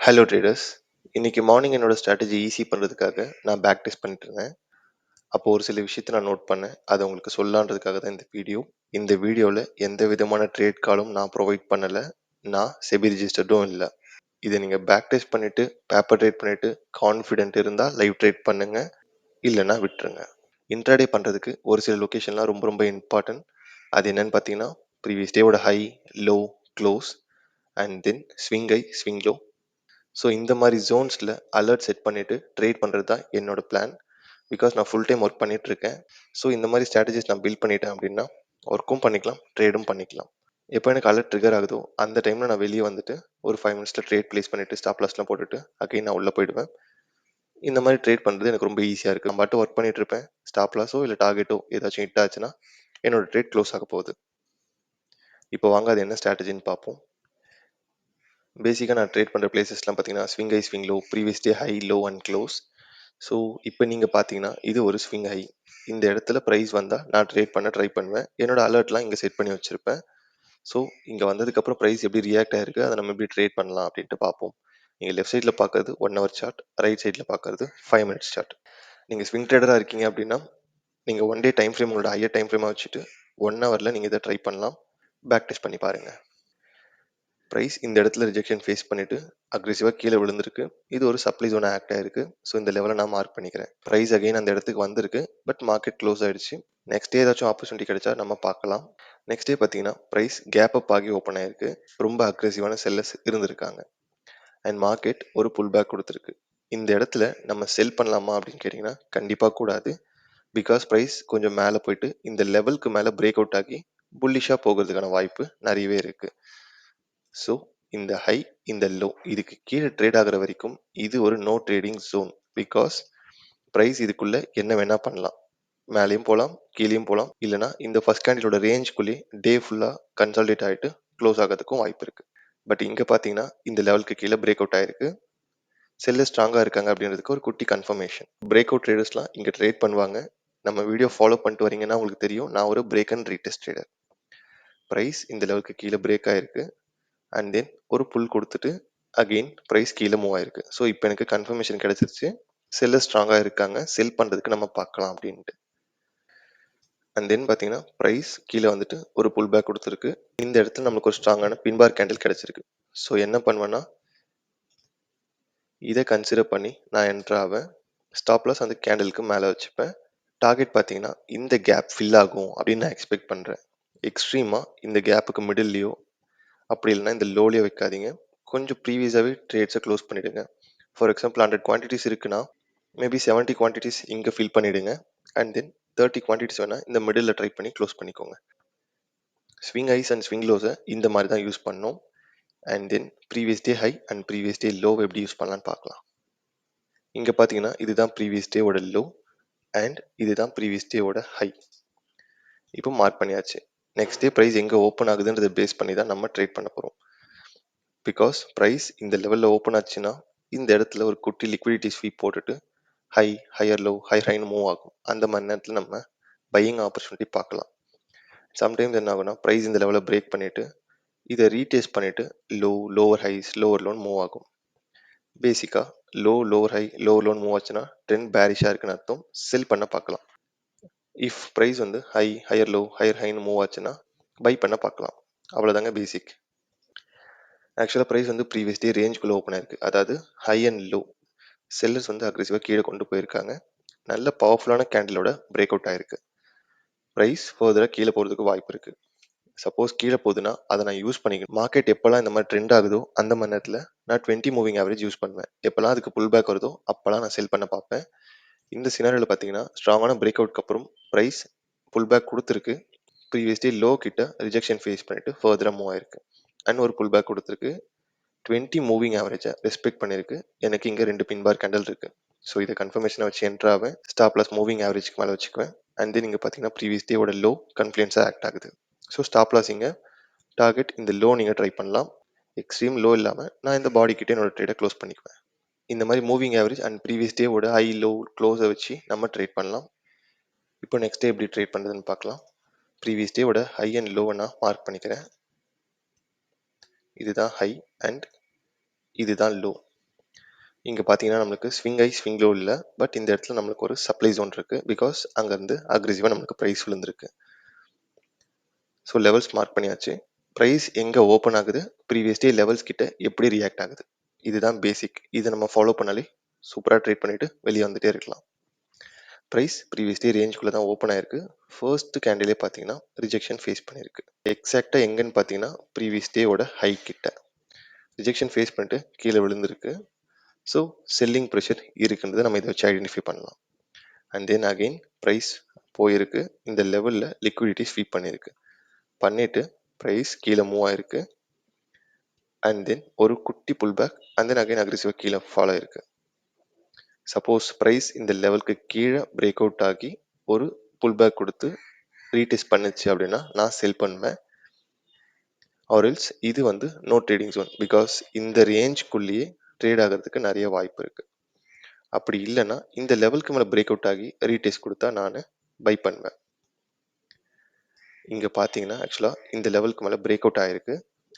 Hello traders. இன்னைக்கு morning என்னோட strategy easy பண்ணுறதுக்காக நான் பேக் டெஸ்ட் பண்ணிட்டு இருந்தேன். அப்போ ஒரு சில விஷயத்தை நான் நோட் பண்ணேன். அதை உங்களுக்கு சொல்லலான்றதுக்காக தான் இந்த வீடியோ. இந்த வீடியோவில் எந்த விதமான ட்ரேட் காலும் நான் ப்ரொவைட் பண்ணலை. நான் செபி ரிஜிஸ்டர்டும் இல்லை. இதை நீங்கள் பேக் டெஸ்ட் பண்ணிவிட்டு பேப்பர் ட்ரேட் பண்ணிவிட்டு கான்ஃபிடென்ட் இருந்தால் லைவ் ட்ரேட் பண்ணுங்கள், இல்லைன்னா விட்டுருங்க. இன்ட்ராடே பண்ணுறதுக்கு ஒரு சில லொக்கேஷன்லாம் ரொம்ப ரொம்ப இம்பார்ட்டன்ட். அது என்னன்னு பார்த்தீங்கன்னா, ப்ரீவியஸ் டேவோட high, low, close and then swing high, swing low. So இந்த மாதிரி ஜோன்ஸில் அலர்ட் செட் பண்ணிவிட்டு ட்ரேட் பண்ணுறது தான் என்னோட பிளான். பிகாஸ் நான் ஃபுல் டைம் ஒர்க் பண்ணிகிட்ருக்கேன். ஸோ இந்த மாதிரி ஸ்ட்ராட்டஜிஸ் நான் பில்ட் பண்ணிட்டேன் அப்படின்னா ஒர்க்கும் பண்ணிக்கலாம், ட்ரேடும் பண்ணிக்கலாம். எப்போ எனக்கு அலர்ட் ட்ரிகர் ஆகுதோ அந்த டைமில் நான் வெளியே வந்துட்டு ஒரு 5 மினிட்ஸில் ட்ரேட் ப்ளேஸ் பண்ணிவிட்டு ஸ்டாப் லாஸ்லாம் போட்டுட்டு அகைன் நான் உள்ளே போயிடுவேன். இந்த மாதிரி ட்ரேட் பண்ணுறது எனக்கு ரொம்ப ஈஸியாக இருக்குது. நான் பாட்டு ஒர்க் பண்ணிகிட்டு இருப்பேன். ஸ்டாப் லாஸோ இல்லை டார்கெட்டோ ஏதாச்சும் ஹிட் ஆச்சுன்னா என்னோட ட்ரேட் க்ளோஸ் ஆக போகுது. இப்போ வாங்க அது என்ன ஸ்ட்ராட்டஜின்னு பார்ப்போம். பேசிக்காக நான் ட்ரேட் பண்ணுற பிளேசஸ்லாம் பார்த்தீங்கன்னா swing high, swing low, previous day high, low and close. So இப்போ நீங்கள் பார்த்தீங்கன்னா இது ஒரு ஸ்விங் ஹை. இந்த இடத்துல ப்ரைஸ் வந்தால் நான் ட்ரேட் பண்ண ட்ரை பண்ணுவேன். என்னோட அலர்ட்லாம் இங்கே செட் பண்ணி வச்சுருப்பேன். ஸோ இங்கே வந்ததுக்கப்புறம் ப்ரைஸ் எப்படி ரியாக்ட் ஆகிருக்கு, அதை நம்ம எப்படி ட்ரேட் பண்ணலாம் அப்படின்ட்டு பார்ப்போம். நீங்கள் லெஃப்ட் சைடில் பார்க்குறது 1 ஹவர் சார்ட், ரைட் சைடில் பார்க்குறது 5 மினிட்ஸ் சார்ட். நீங்கள் ஸ்விங் ட்ரேடராக இருக்கீங்க அப்படின்னா நீங்கள் ஒன் டே டைம் ஃப்ரேம் உங்களோட ஹையர் டைம் ஃப்ரேமாக வச்சுட்டு 1 ஹவரில் நீங்கள் இதை ட்ரை பண்ணலாம். பேக் டெஸ்ட் பண்ணி பாருங்கள். ப்ரைஸ் இந்த இடத்துல ரிஜெக்ஷன் ஃபேஸ் பண்ணிவிட்டு அக்ரெசிவாக கீழே விழுந்திருக்கு. இது ஒரு சப்ளை ஜோன் ஆக்ட் ஆயிருக்கு. ஸோ இந்த லெவலை நான் மார்க் பண்ணிக்கிறேன். ப்ரைஸ் அகைன் அந்த இடத்துக்கு வந்திருக்கு, பட் மார்க்கெட் க்ளோஸ் ஆயிடுச்சு. நெக்ஸ்ட் டே ஏதாச்சும் ஆப்பர்ச்சுனிட்டி கிடைச்சா நம்ம பார்க்கலாம். நெக்ஸ்ட் டே பார்த்தீங்கன்னா ப்ரைஸ் கேப் அப் ஆகி ஓப்பன் ஆயிருக்கு. ரொம்ப அக்ரெசிவான செல்லர்ஸ் இருந்திருக்காங்க அண்ட் மார்க்கெட் ஒரு புல் பேக் கொடுத்துருக்கு. இந்த இடத்துல நம்ம செல் பண்ணலாமா அப்படின்னு கேட்டிங்கன்னா கண்டிப்பாக கூடாது. பிகாஸ் ப்ரைஸ் கொஞ்சம் மேலே போயிட்டு இந்த லெவலுக்கு மேலே பிரேக் அவுட் ஆகி புல்லிஷாக போகிறதுக்கான வாய்ப்பு நிறையவே இருக்குது. ஸோ இந்த ஹை, இந்த லோ, இதுக்கு கீழே ட்ரேட் ஆகிற வரைக்கும் இது ஒரு no trading zone. Because price இதுக்குள்ள என்ன வேணா பண்ணலாம். மேலேயும் போகலாம், கீழேயும் போகலாம், இல்லைனா இந்த ஃபர்ஸ்ட் கேண்டிலோட ரேஞ்சுக்குள்ளே டே ஃபுல்லாக கன்சால்டேட் ஆகிட்டு க்ளோஸ் ஆகிறதுக்கும் வாய்ப்பு இருக்குது. பட் இங்கே பார்த்தீங்கன்னா இந்த லெவலுக்கு கீழே பிரேக் அவுட் ஆயிருக்கு. செல்லர் ஸ்ட்ராங்காக இருக்காங்க அப்படின்றதுக்கு ஒரு குட்டி கன்ஃபர்மேஷன். பிரேக் அவுட் ட்ரேடர்ஸ்லாம் இங்கே ட்ரேட் பண்ணுவாங்க. நம்ம வீடியோ ஃபாலோ பண்ணிட்டு வரீங்கன்னா உங்களுக்கு தெரியும், நான் ஒரு break and retest trader. Price இந்த லெவலுக்கு கீழே பிரேக் ஆயிருக்கு அண்ட் தென் ஒரு புல் கொடுத்துட்டு அகெயின் ப்ரைஸ் கீழே மூவ் ஆயிருக்கு. ஸோ இப்போ எனக்கு கன்ஃபர்மேஷன் கிடைச்சிருச்சு, செல்லர் ஸ்ட்ராங்காக இருக்காங்க, செல் பண்ணுறதுக்கு நம்ம பார்க்கலாம் அப்படின்ட்டு. அண்ட் தென் பார்த்தீங்கன்னா ப்ரைஸ் கீழே வந்துட்டு ஒரு புல் பேக் கொடுத்துருக்கு. இந்த இடத்துல நம்மளுக்கு ஒரு ஸ்ட்ராங்கான பின்பார் கேண்டில் கிடைச்சிருக்கு. ஸோ என்ன பண்ணுவேன்னா இதை கன்சிடர் பண்ணி நான் என்ட்ரு ஆவேன். ஸ்டாப் லாஸ் அந்த கேண்டிலுக்கு மேலே வச்சுப்பேன். டார்கெட் பார்த்தீங்கன்னா இந்த கேப் ஃபில் ஆகும் அப்படின்னு நான் எக்ஸ்பெக்ட் பண்ணுறேன். எக்ஸ்ட்ரீமாக இந்த கேப்புக்கு மிடில்லையோ அப்படி இல்லைனா இந்த லோலியோ வைக்காதீங்க. கொஞ்சம் ப்ரீவியஸாகவே ட்ரேட்ஸை க்ளோஸ் பண்ணிவிடுங்க. ஃபார் எக்ஸாம்பிள் 100 குவான்டிட்டிஸ் இருக்குன்னா மேபி 70 குவான்டிட்டிஸ் இங்கே ஃபில் பண்ணிவிடுங்க அண்ட் தென் 30 குவான்டிட்டிஸ் வேணால் இந்த மிடில் ட்ரை பண்ணி க்ளோஸ் பண்ணிக்கோங்க. ஸ்விங் ஹைஸ் அண்ட் ஸ்விங் லோஸை இந்த மாதிரி தான் யூஸ் பண்ணோம். And then previous day high and previous day low எப்படி யூஸ் பண்ணலான்னு பார்க்கலாம். இங்கே பார்த்தீங்கன்னா இதுதான் ப்ரீவியஸ் டேவோட லோ அண்ட் இதுதான் ப்ரீவியஸ் டேவோட ஹை. இப்போ மார்க் பண்ணியாச்சு. நெக்ஸ்ட் டே ப்ரைஸ் எங்கே ஓப்பன் ஆகுதுன்றதை பேஸ் பண்ணி தான் நம்ம ட்ரேட் பண்ண போகிறோம். பிகாஸ் ப்ரைஸ் இந்த லெவலில் ஓப்பன் ஆச்சுன்னா இந்த இடத்துல ஒரு குட்டி லிக்விடிட்டி ஸ்வீப் போட்டுட்டு ஹை, ஹையர் லோ, ஹை ஹைன்னு மூவ் ஆகும். அந்த மாதிரி நேரத்தில் நம்ம பையிங் ஆப்பர்ச்சுனிட்டி பார்க்கலாம். சம்டைம்ஸ் என்ன ஆகும்னா ப்ரைஸ் இந்த லெவலில் பிரேக் பண்ணிவிட்டு இதை ரீடெஸ்ட் பண்ணிவிட்டு low, lower highs, lower low move ஆகும். பேசிக்காக low, lower high, lower low move ஆச்சுன்னா ட்ரெண்ட் பேரிஷாக இருக்குன்னு அர்த்தம், செல் பண்ண பார்க்கலாம். இஃப் ப்ரைஸ் வந்து ஹை, ஹையர் லோ, ஹையர் ஹைன்னு மூவ் ஆச்சுன்னா பை பண்ண பார்க்கலாம். அவ்வளோதாங்க பேசிக். ஆக்சுவலாக ப்ரைஸ் வந்து ப்ரீவியஸ் டே ரேஞ்சுக்குள்ளே ஓப்பன் ஆயிருக்கு. அதாவது ஹை அண்ட் லோ செல்லர்ஸ் வந்து அக்ரெசிவாக கீழே கொண்டு போயிருக்காங்க. நல்ல பவர்ஃபுல்லான கேண்டிலோட பிரேக் அவுட் ஆயிருக்கு. ப்ரைஸ் ஃபர்தராக கீழே போகிறதுக்கு வாய்ப்பு இருக்குது. சப்போஸ் கீழே போகுதுன்னா அதை நான் யூஸ் பண்ணிக்கணும். மார்க்கெட் எப்போல்லாம் இந்த மாதிரி ட்ரெண்ட் ஆகுதோ அந்த மாதிரி நேரத்தில் நான் 20 மூவிங் ஆவரேஜ் யூஸ் பண்ணுவேன். எப்போல்லாம் அதுக்கு புல் பேக் வருதோ அப்போல்லாம் நான் செல் பண்ண பார்ப்பேன். இந்த சினாரியோவில் பார்த்தீங்கன்னா ஸ்ட்ராங்கான பிரேக் அவுட்க்கு அப்புறம் ப்ரைஸ் புல் பேக் கொடுத்துருக்கு. ப்ரீவியஸ் டே லோ கிட்ட ரிஜெக்ஷன் ஃபேஸ் பண்ணிட்டு ஃபர்தராக மூவ் ஆயிருக்கு அண்ட் ஒரு புல் பேக் கொடுத்துருக்கு. 20 மூவிங் ஆவரேஜை ரெஸ்பெக்ட் பண்ணியிருக்கு. எனக்கு இங்கே 2 பின்பார் கேண்டல் இருக்குது. ஸோ இதை கன்ஃபர்மேஷனை வச்சு என்ட்ரு ஆவேன். ஸ்டாப் லாஸ் மூவிங் ஆவரேஜ்க்கு மேலே வச்சுக்குவேன். அண்ட் தென் இங்கே பார்த்தீங்கன்னா ப்ரீவியஸ் டேவோட லோ கன்ஃப்ளூயன்ஸாக ஆக்ட் ஆகுது. ஸோ ஸ்டாப் லாஸ் இங்கே, டார்கெட் இந்த லோ நீங்கள் ட்ரை பண்ணலாம். எக்ஸ்ட்ரீம் லோ இல்லாமல் நான் இந்த பாடி கிட்டே என்னோட ட்ரேடை க்ளோஸ் பண்ணிக்குவேன். இந்த மாதிரி மூவிங் ஆவரேஜ் அண்ட் ப்ரீவியஸ் டேவோட ஹை லோ க்ளோஸை வச்சு நம்ம ட்ரேட் பண்ணலாம். இப்போ நெக்ஸ்ட் டே எப்படி ட்ரேட் பண்ணுறதுன்னு பார்க்கலாம். ப்ரீவியஸ் டேவோட ஹை அண்ட் லோவை நான் மார்க் பண்ணிக்கிறேன். இதுதான் ஹை அண்ட் இதுதான் லோ. இங்கே பார்த்தீங்கன்னா நம்மளுக்கு ஸ்விங் ஹை ஸ்விங் லோ இல்லை, பட் இந்த இடத்துல நம்மளுக்கு ஒரு சப்ளை ஜோன் இருக்குது. பிகாஸ் அங்கேருந்து அக்ரெசிவாக நம்மளுக்கு ப்ரைஸ் விழுந்திருக்கு. ஸோ லெவல்ஸ் மார்க் பண்ணியாச்சு. ப்ரைஸ் எங்கே ஓப்பன் ஆகுது, ப்ரீவியஸ் டே லெவல்ஸ் கிட்ட எப்படி ரியாக்ட் ஆகுது, இதுதான் பேசிக். இதை நம்ம ஃபாலோ பண்ணாலே சூப்பராக ட்ரேட் பண்ணிவிட்டு வெளியே வந்துட்டே இருக்கலாம். ப்ரைஸ் ப்ரீவியஸ் டே ரேஞ்சுக்குள்ளே தான் ஓப்பன் ஆயிருக்கு. ஃபர்ஸ்ட் கேண்டிலே பார்த்தீங்கன்னா ரிஜெக்ஷன் ஃபேஸ் பண்ணியிருக்கு. எக்ஸாக்டாக எங்கன்னு பார்த்தீங்கன்னா ப்ரீவியஸ் டேவோட ஹை கிட்ட ரிஜெக்ஷன் ஃபேஸ் பண்ணிட்டு கீழே விழுந்திருக்கு. ஸோ செல்லிங் ப்ரெஷர் இருக்குன்றதை நம்ம இதை வச்சு ஐடென்டிஃபை பண்ணலாம். அண்ட் தென் அகெயின் ப்ரைஸ் போயிருக்கு. இந்த லெவலில் லிக்விடிட்டி ஸ்வீப் பண்ணிட்டு ப்ரைஸ் கீழே மூவ் ஆயிருக்கு. அண்ட் தென் ஒரு குட்டி pull back and then again அக்ரெசிவாக கீழே ஃபாலோ ஆயிருக்கு. சப்போஸ் ப்ரைஸ் இந்த லெவலுக்கு கீழே பிரேக் அவுட் ஆகி ஒரு புல் பேக் கொடுத்து ரீடெஸ்ட் பண்ணுச்சு அப்படின்னா நான் செல் பண்ணுவேன். ஆர்எல்ஸ் இது வந்து நோ ட்ரேடிங் ஜோன். பிகாஸ் இந்த ரேஞ்சுக்குள்ளேயே ட்ரேட் ஆகிறதுக்கு நிறைய வாய்ப்பு இருக்குது. அப்படி இல்லைன்னா இந்த லெவலுக்கு மேலே பிரேக் அவுட் ஆகி ரீடெஸ்ட் கொடுத்தா நான் பை பண்ணுவேன். இங்கே பார்த்தீங்கன்னா ஆக்சுவலாக இந்த லெவலுக்கு மேலே பிரேக் அவுட் ஆகிருக்கு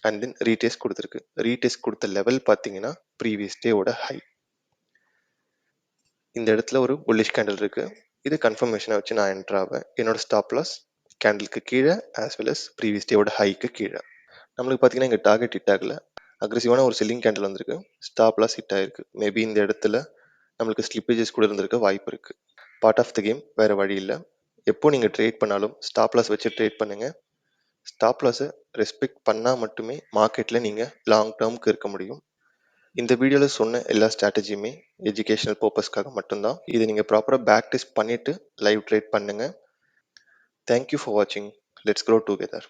அண்ட் தென் ரீடெஸ்ட் கொடுத்துருக்கு. ரீடெஸ்ட் கொடுத்த லெவல் பார்த்தீங்கன்னா ப்ரீவியஸ் டேவோட ஹை. இந்த இடத்துல ஒரு புல்லிஷ் கேண்டில் இருக்குது. இது கன்ஃபர்மேஷனை வச்சு நான் என்ட்ரு ஆவேன். என்னோட ஸ்டாப் லாஸ் கேண்டிலுக்கு கீழே ஆஸ் வெல் அஸ் ப்ரீவியஸ் டேவோட ஹைக்கு கீழே. நம்மளுக்கு பார்த்தீங்கன்னா இங்கே டார்கெட் ஹிட் ஆகல. அக்ரெசிவான ஒரு செல்லிங் கேண்டில் வந்திருக்கு. ஸ்டாப் லாஸ் ஹிட் ஆகிருக்கு. மேபி இந்த இடத்துல நம்மளுக்கு ஸ்லிப்பேஜஸ் கூட இருந்திருக்க வாய்ப்பு இருக்குது. பார்ட் ஆஃப் த கேம், வேறு வழி இல்லை. எப்போ நீங்கள் ட்ரேட் பண்ணாலும் ஸ்டாப் லாஸ் வச்சு ட்ரேட் பண்ணுங்கள். ஸ்டாப் லாஸை ரெஸ்பெக்ட் பண்ணால் மட்டுமே மார்க்கெட்டில் நீங்கள் லாங் டேர்முக்கு இருக்க முடியும். இந்த வீடியோவில் சொன்ன எல்லா ஸ்ட்ராட்டஜியுமே எஜுகேஷனல் பர்பஸ்க்காக மட்டும்தான். இதை நீங்கள் ப்ராப்பராக பேக் டெஸ்ட் பண்ணிவிட்டு லைவ் ட்ரேட் பண்ணுங்கள். தேங்க்யூ ஃபார் வாட்சிங். Let's grow together.